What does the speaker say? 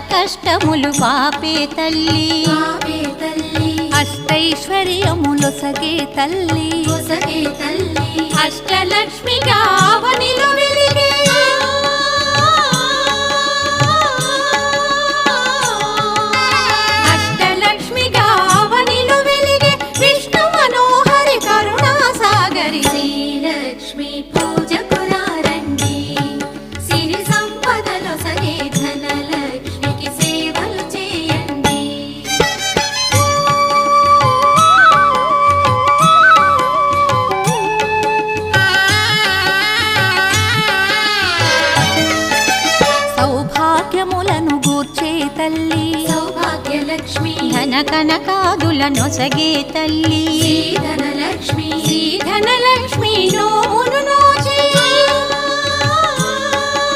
కష్టములు పాపే తల్లి అష్టైశ్వర్యములొసగే తల్లి అష్టలక్ష్మిగా అవనిలో వెలిగే అష్టలక్ష్మిగా అవనిలో వెలిగే విష్ణు మనోహరి కరుణా సాగరి శ్రీలక్ష్మి పూజకు రండి సిరి సంపదలో సగే ధనలక్ష్మికి సేవలు చేయండి సౌభాగ్యములను గూర్చే తల్లి సౌభాగ్యలక్ష్మి ధన కనకాదుల నొసగే తల్లి ధనలక్ష్మి ధనలక్ష్మి నో